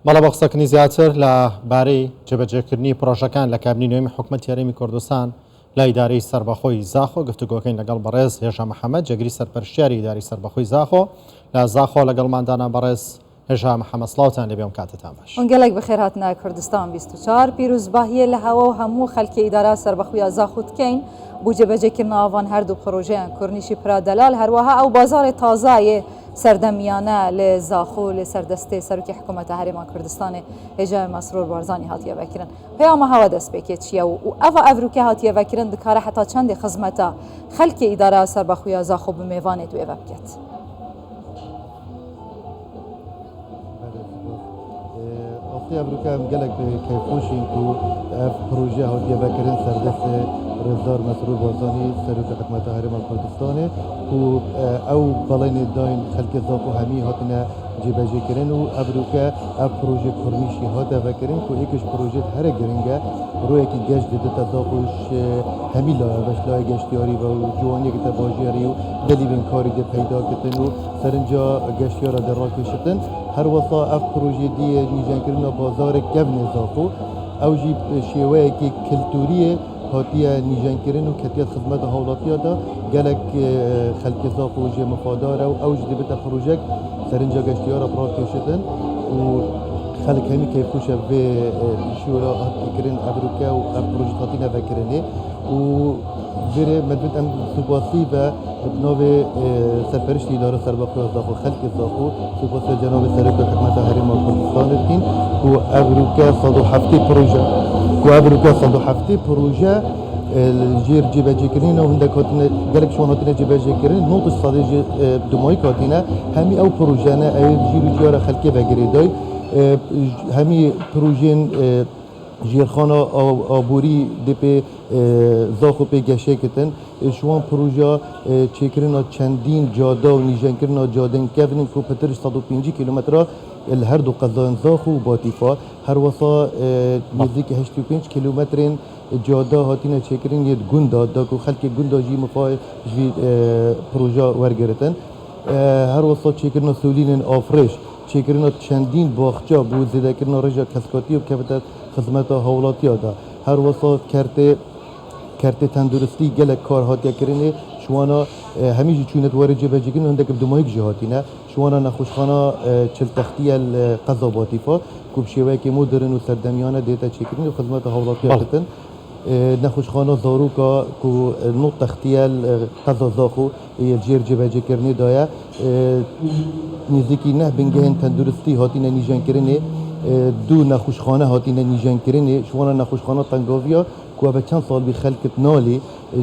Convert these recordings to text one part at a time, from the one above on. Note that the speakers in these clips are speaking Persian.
بەڵام بە قسەکردنی زیاتر لەبارەی جێبەجێکردنی پرۆژەکان لە کابینی نوێمی حکوومەتی هەرێمی کوردستان لە ئیدارەی سەربەخۆی زاخۆ گفتوگۆکەین لەگەڵ بەڕێز هێژە محەممەد جێگری سەرپەرشتیاری ئیداری سەربەخۆی زاخۆ لە زاخۆ لەگەڵماندانا بەڕێز هێژە محەممەد سڵاوتان لەبێم کاتتان باش. ئەنگەلێک بەخێر هاتنە کوردستان 24 پیرۆزباهیە لە هەوە و هەموو خەلکی ئیدارە سەربەخۆی زاخۆ دکەین بۆ جێبەجێکردن ئاوان هەردوو پرۆژەیان کورنیشی پرادەلال هەروەها ئەو بازارێ تازایە سەردەمیانە لێ زاخۆ لێ سەردەستێ سەرۆکی حکوومەتە هەرێما کوردستانی هێژە مەسرور بارزانی هاتیە بەکردن پەیامە هەوا دەست پێکێ چییە و ئەڤە ئەڤروکە هاتیە بەکردن دکارە حتا چەندێ خزمەتە خەلکی ئیدارە سەربەخۆی زاخۆ بمێوانێت و ئێوە بکێت. ئەڤروکە گەلێک کەیفۆشین و پرۆژە هاتیە بەکردن سەردەست ڕێزدار مەسرور بارزانی سەرۆکی حکوومەتە هەرێما کوردستانی و ئەو بەڵێنێ داین خەلکی زاخۆ هەمی هاتنە جێبەجێکردن و ئەڤروکە ئەو پرۆژە کورنیشی هاتە بەکردن و یەکش پرۆژێت هەرە گرنگە ڕۆیەکی گەشت دێتە زاخۆش هەمی لایە بەشلای گەشتیاری بە و جوانیەکەتە باژێری و دەلیبن کاری دێ پەیداکردن و سەرنجا گەشتیارە دەڕاکێشتن هەروەسا ئەف پرۆژێ دیە نیژانکردنە بازارێک گەڤنێ زاخۆ ئەو ژی شێوەیەکی کلتوریە هاتیە نیژانکردن و کەتیە خزمەتە هاوڵاتیادا گەلک خەلکی زاخۆ ژێ مفادارە و ئەو ژ دەبێتە پرۆژەک سەرنجا گەشتیارە ڕاکێشتن و خەلک هەمی کەیفۆشە بێ شورا هاتیکردن ئەڤروکە و ئەم پرۆژە هاتینە بەکردنێ و بێرێ مەدبێت ئەم سوپاسی بە بناوێ سەرپەرشتی ئیدارە سەربەخۆی زاخۆ خەلکی زاخۆ سوپاسی جەنابی سەرۆکی حکوومەتە هەرێما کوردستان بکەین و ئەڤروکە 170 پرۆژە و ئەڤروکە 170 پرۆژە جێر جێبەجێکردنەوە هەندێک هاتنە گەلێک شوان هاتنە جێبەجێکردن نۆتش سادێ دومایی هاتینە هەمی ئەو پرۆژانە ئەوێ ژیر و جیارە خەلکێ بەگرێدای هەمی پرۆژێن ژێرخانە ئابووری دپێ زاخۆ پێ گەشێکردن شوان پرۆژە چێکردنا چەندین جادا و نیژانکردنا جادên kevin ku پتر 150 کیلومترا هەردوو قەزایên زاخۆ و باتیفا هەروەسا نزدیکی 85 کیلومترên جادا هاتینە چێکردن یەک گوندا دا ku خەلکێ گوندا jî mifay ji پرۆژە وەرگرتن هەروەسا چێکردنا solînên afrêş çêkirina çendîn baxça bû zêdekirina rêja keskatî û kevite xizmeta hawlatiya da her wesa kertê tenduristî gelek kar hatiye kirinê ji wana hemî jî çûnet werê cêbecîkirin hindek bi dumayîk jî hatîne ji wana nexweşxana çiltextiya qeza batîfa ku bi şêweyekê modern û serdemiyane dête çêkirin û xizmeta hawlatiya dikin nexweşxana zarûka ku nû textiya qeza zaxo jêr cêbecêkirinê daye nêzîkî neh bingehên tenduristî hatîne nîjankirinê dû nexweşxane hatîne nîjankirinê ji wana nexweşxana tengaviya ku ev çend sal bî xelkit nalê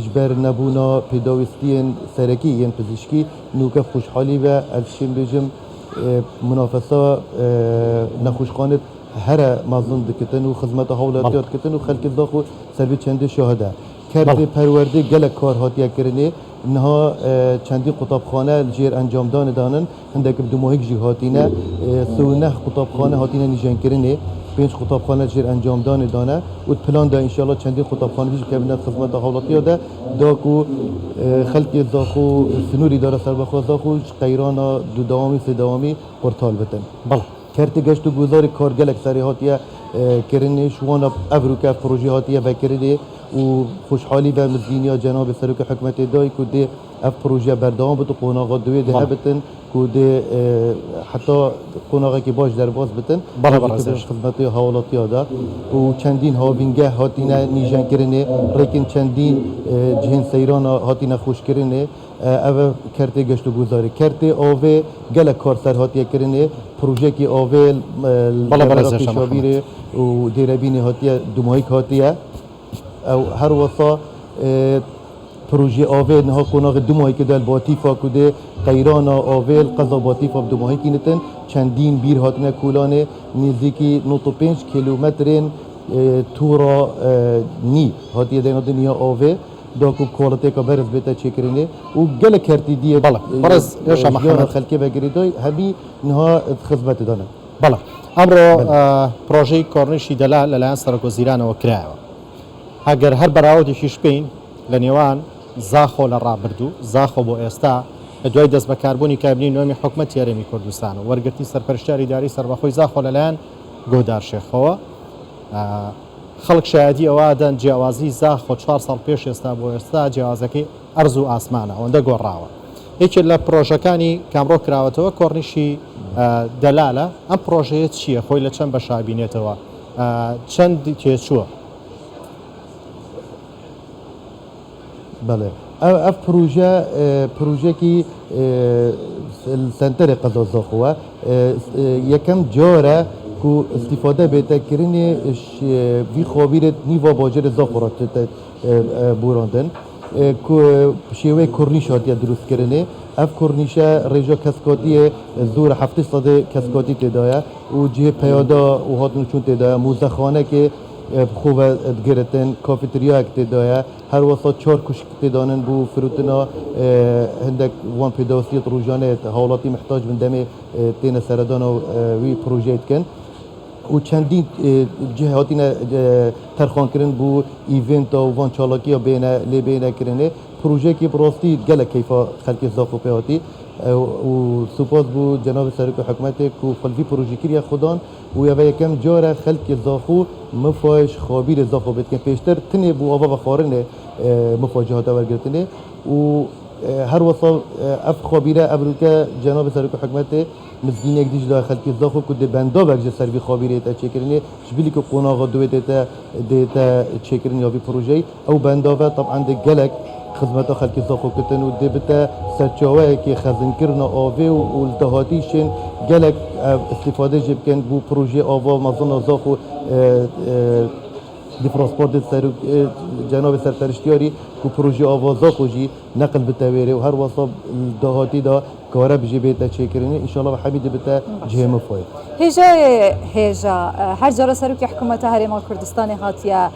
ji ber nebûna pêdawîstiyên serekî yên pizîşkî nûke xweşhalî ve ev şên bêjim munafesa nexweşxanê here mezin dikitin û xizmeta hawlatiya dikitin û xelkê daxo ser vê çendê şahide kerdê perwerdê gelek kar hatiye kirinê niha çendî qutabxane jêr encamdanê danin hindek bi dumahîk jî hatîne neh qutabxane hatîne nîjankirinê 5 qutabxane jêr encamdanê dane û plan da înşallah çendî qutabxane jî kevine xizmeta hawlatiya de da ku xelkê zaxo sinûrî îdara serbexwe zaxo ji qeyrana dudawamî sêdawamî portal bitin kertê geşt û guzarê kar gelek serê hatiye kirinê ji wana Evrûke projê hatiye vekirinê û xweşhalî ve mizdîniya cenabê serokê hikûmetê dayî ku dê ev proje berdewam bitin qonaxa duê dê hebitin ku dê heta qonaxekî baş derbas bitin xizmetê hawlatiya da û çendîn havîngeh hatîne nîjankirinê rêkên çendîn cihên seyrana hatîne xweşkirinê ev kertê geşt û guzarê kertê avê gelek kar ser hatiye kirinê projekî avê pêşavîrê û dêrebînê hatiye dumayîk hatiye ew her wesa projê avê niha qonaxê dumayîkê del batîfa ku dê qeyrana avê qeza batîfa bi dumayîkî nitin çendîn bîr hatine kolanê nêzîkî 95 kilometrên tûra nî hatiye denadin ya avê da ku kolateka berez bête çêkirinê û gelek kertî diye xelkê vegirêdayî hemî niha xizmetê dane بەڵێ ئەمڕۆ پرۆژەی کۆڕنیشی دەلا لەلایەن سەرۆکوەزیرانەوە کرایەوە ئەگەر هەر بەراوردێکیش بین لە نێوان زاخۆ لە ڕابردوو زاخۆ بۆ ئێستا لە دوای دەست بەکاربوونی کابینی نوێمی حکوومەتی هەرێمی کوردستان و وەرگرتی سەرپەرشتیاری ئیداری سەربەخۆی زاخۆ لەلایەن گۆدار شێخەوە خەڵک شایەتی ئەوادەن جیاوازی زاخۆ 4 ساڵ پێش ئێستا بۆ ئێستا جیاوازەکەی ئەرز و ئاسمانە ئەوەندە گۆڕاوە یەکێ لە پرۆژەکانی کامڕۆ کراوەتەوە کۆڕنیشی دەلالە ئەم پرۆژەیە چییە خۆی لە چەند بەشابینێتەوە چەندی تێچووە بله اف پروژه کی سنتر قضا زاخوه یکم جاره کو استفاده بهتر کردن وی خابیر نیوا باجر زاخورات بوراندن کو شیوه کرنیش هاتیه درست کردنه اف کرنیشه رجا کسکاتی زور 700 کسکاتی تدایه و جه پیاده و هاتون چون تدایه موزخانه که خوب گرتن کافتریا اکتدایه هر وسط 4 کشک تدانن بو فروتنا هندک وان پیداوسیت روزانه حالاتی محتاج من دم تین سردان و وی پروژه کن و چندین جهاتی ترخان کردن بو ایونت و وان چالاکی بینه کردنه پروژه کی براستی گله کیفا خلق زاخو پیاتی و سپاس بو جناب سرک حکومت کو خلفی پروژه کریه خودان و یا یکم جاره خلق زاخو مفاش خابیر زاخو بد که پیشتر تنه بو آوا و خارنه مفاجهات ورگرتنه و هر وصل اف خابیره ابروکه جناب سرک حکومت مزگین یک دیج داخل کی زاخو کو ده بندا برج سروی خابیره تا چکرنه شبیلی کو قناغ دویت تا چکرنه یا بی پروژه او بندا و طبعا ده گلک خدمت خلق زاخو کتن و دبتا سرچاوه که خزن کرنا آوه و التهاتیشن گلک استفاده جب کن بو پروژه آوا مزن زاخو دی فراسپورت جناب سرپرشتیاری کو پروژه آوا زاخو جی نقل بتویره و هر وصاب دهاتی دا کاره بجی بیتا چه کرنه انشاءالله حمید بتا جه مفاید هیجا هر جارا سروک حکومت هرما کردستان هاتیا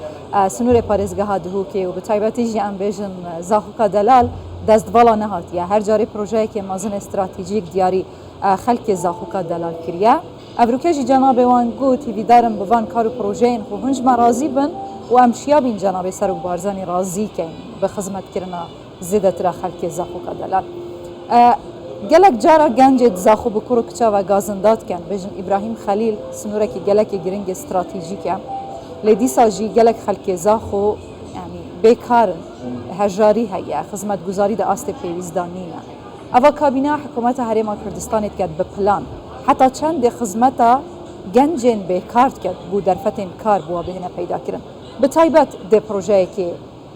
سنور پارێزگەها دهوکێ و بە تایبەتیژی ئەم بێژن زاخۆکە دەلال دەستڤڵا نەهاتیە هەر جارێ پرۆژەیەکی مەزن استراتیژیک دیاری خەلکی زاخۆکە دەلال کردە ئەڤروکەژی جەنابێ وان گوت هیویدارم بڤان کار و پرۆژەیەن خۆ هەنجمە رازی بن و ئەم شیابین جەنابێ سەرۆک بارزانی رازیکەین بە خزمەتکردنا زێدەترە خەلکی زاخۆکە دەلال gelek cara gencê zaxo bi kur û kiça ve gazindat ken bêjin İbrahim Xelîl sinûrekî gelekî giring stratejîk e lê dîsa jî gelek xelkê zaxo yanî bêkarin hejarî heye xizmetguzarî de astê pêwîzdan nîne eva kabîneya hikûmeta Herêma Kurdistanê diket bi plan heta çendê xizmeta gencên bêkar diket bû derfetên kar bû bihêne peydakirin bi taybet dê projeyekê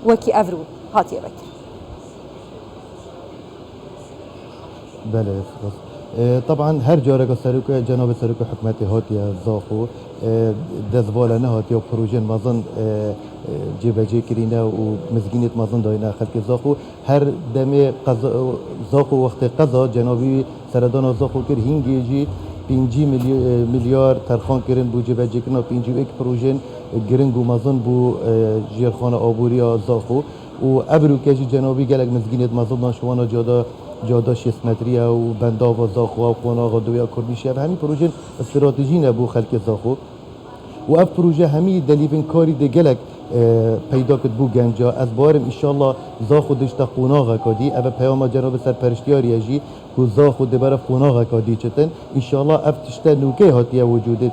wekî ev rû hatiye vekirin بله طبعا هر جاره که سرک جناب سرک حکومت هاتی زاخو دزباله نه هاتی و پروژه مازن جبهه کرینه و مزگینت مازن داینه خلق زاخو هر دمه زاخو وقت قضا جنابی سردان زاخو کر هنگیجی 5 میلیارد ترخان کردن بو جبهه کردن 51 پروژه گرنگ و مازن بو جیرخانه آبوری زاخو و ابرو کجی جنابی گلک مزگینت مازن نشوانا جادا 6 متریه و بندا و زاخو و قناغ دویا کردیشه و همین پروژه استراتژی نبو خلق زاخو و اف پروژه همین دلیون کاری ده گلک پیدا کد بو گنجا از بارم انشالله زاخو دشتا قناغ کدی او پیام جناب سرپرشتیاری اجی کو زاخو ده برف قناغ کدی چتن انشالله اف تشتا نوکه هاتیه وجوده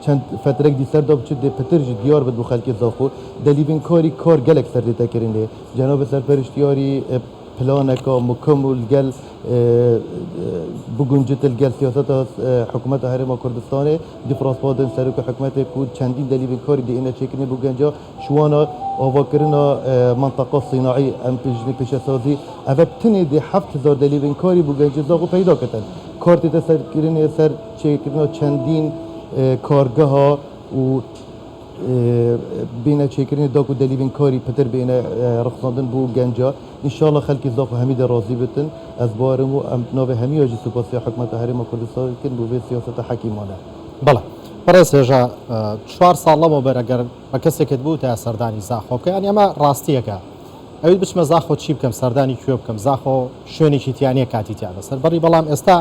چند فتره دی سر داب چه پترج دیار بد بو خلق زاخو دلیون کار گلک سر ده کرنده جناب سرپرشتیاری پلانک مکمل گل بگنجت الگل سیاست حکومت هرما کردستان دیفراس بادن سرک حکومت کود چندین دلیل کاری دی اینا چکنی بگنجا شوانا آواکرنا منطقه صناعی ام پیش سازی اول تنی دی 7000 دلیل کاری بگنجا زاغو پیدا کردن کارت سر کرنی سر چکنی چندین کارگاه ها و بین چکرین داکو دلیون کاری پتر بین رخصاندن بو گنجا انشالله خلکی زاخو همید راضی بتن از بارمو ناو همی آجی سپاسی حکمت هرما کردستان کن بو به سیاست حکیمانه بله بەڕێز هێژە 4 ساڵ لەمەوە بەرەگەر بە کەسێکت بوو تا سەردانی زاخۆ بکە ئەنی ئەمە ڕاستیەکە ئەویت بچمە زاخۆ چی بکەم سەردانی کوێ بکەم زاخۆ شوێنێکی تیانەیە کاتی تیا بەسەر بەڕی بەڵام ئێستا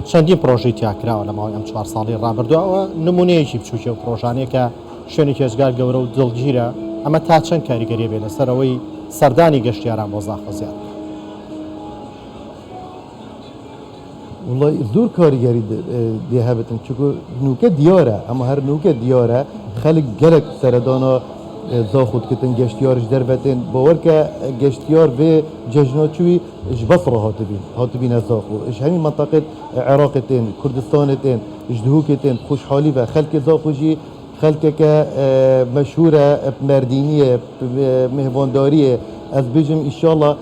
چەندین پرۆژەی تیاکراوە لەماوەی ئەم 4 ساڵی ڕابردووەوە نمونەیەکی بچووکە و پرۆژانەیە کە شوێنی کێژگار گەورە و دڵگیرە ئەمە تا چەند کاریگەریە بێ لەسەرەوەی سەردانی گەشتیاران بۆ زاخۆ زیاد والله زور کارگری دی هبتن چون نوکه دیاره اما هر نوکه دیاره خلق گلک سردانا زاخود کتن گشتیارش در بتن باور که گشتیار به ججناتوی اش بصره هاتبین از زاخو اش همین منطقه عراقتين كردستانتين جدهوكتين خوشحالي و خلق زاخوجي خلق که مشهوره مردینیه مهوانداریه از بجم انشالله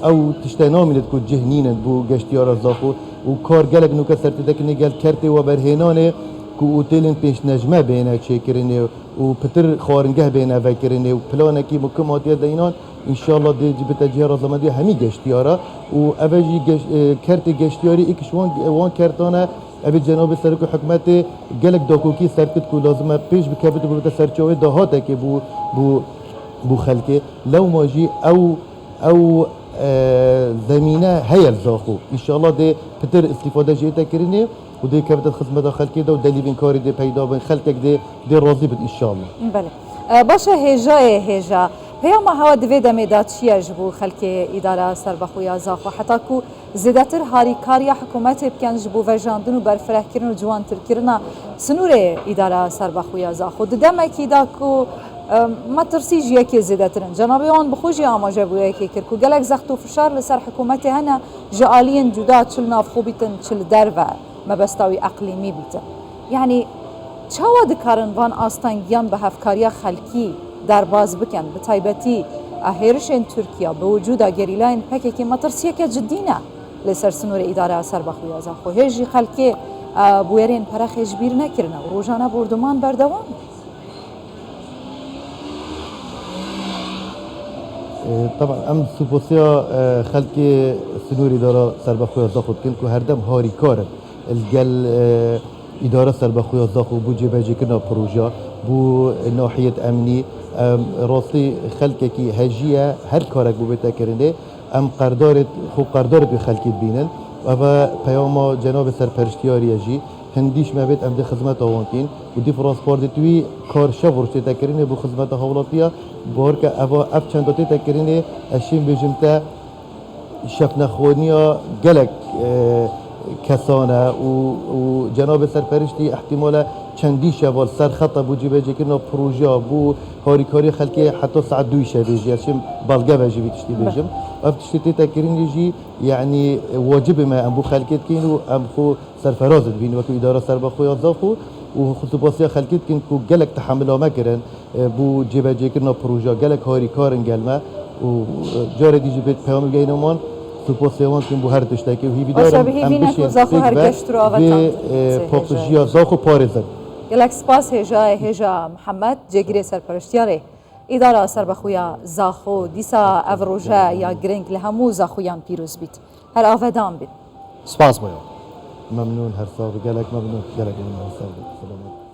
او تشتنامید کو جهنین بو گشتیار زاخو و کار گلک نو کسر تدکنی گل کرته و برهنانه کو اوتیلن پیش نجمه بینه چه کرنه و پتر خارنگه بینه و کرنه و پلانه کی مکماتی دینان انشالله دی جبت جهر زمانی همی گشتیارا و اوجی کرت گشتیاری اکشوان وان کرتانه ابي جناب سرک حکومت گلک داکوکی سرکت کو لازمه پیش بکبت بو سرچوه دهاته که بو خلقه لو ماجي او زمینه هي الزاخو ان شاء الله دي پتر استفاده جيتا كريني ودي كبت خدمت خلقي ده ودلي بين كاري دي پیدا بين خلقك دي راضي بد ان شاء الله بله باشه هجا پیام هوا دوی دمیدات چیه جبو خلق اداره سربخویا زاخو حتی کو زیادتر هاری کاریا حکومت بکن جبو وجاندن و برفره کردن و جوان تر کردن سنور اداره سربخویا زاخو دمکی دا کو ما ترسیج یکی زیادترن جنابی آن بخوجی آماجه بو یکی کرد کو گلک زخت و فشار لسر حکومت هنه جالین جدا چل نافخو بیتن چل در و مبستاوی اقلیمی بیتن یعنی چاوا دکارن وان آستانگیان به هفکاریا خلکی در باز بکن به تایبتی اهرشن ترکیه به وجود گریلاین پکی که مترسیه که جدینه لسر سنور اداره سربخویا زاخو هجی خلکی بویرین پرخ اجبیر نکرنه و روزانه بردمان بردوام طبعا ام سوبوسيا خلقي سنوري دارا سربخويا زاخو كنكو هردم هاري كار الجل اداره سربخويا زاخو بو جبهه كنا بروجا بو ناحيه امني راسي خلقكي هجيه هر كارك بو بتكرنه ام قردارت بخلقي بينن و پیام جناب سرپرشتیاری جی هندیش مبید ام ده خدمت آوانتین و دی فرانسپارت توی کارشا ورشته تکرینه بو خدمت حوالاتیا بار که اوا اف چنداتی تکرینه اشیم بجمتا شف نخوانیا گلک کسانه و جناب سرپرشتی احتمال چندی شوال سر خطا بو جیبه جکرنا پروژا بو هاریکاری خلقی حتی ساعت 2 شبه جی اشیم بالگه بجی بیتشتی بجم اف تشتی تکرینه جی يعني واجب ما ام بو خلقت كين و ام خو سرفرازت بين وكو اداره سربخويا زاخو و خصوصا خلقت كين كو جلك تحملها ما كرن بو جيبه جيكنا بروجا جلك هاري كارن جلما و جاري دي جيبت پیام گينمان سوپوسيوان كين بو هر تشتكي و هي بدار ام بشي زاخو هر گشترو اوتان پاکجیا زاخو پارزن گلك سپاس هجا محمد جگري سرپرشتياري اداره سربخویا زاخو دیسا افروجه یا گرنگ لهمو زاخویان پیروز بیت هر آفدان بیت سپاس بایو ممنون هر صاحب گلک ممنون هر صاحب سلامت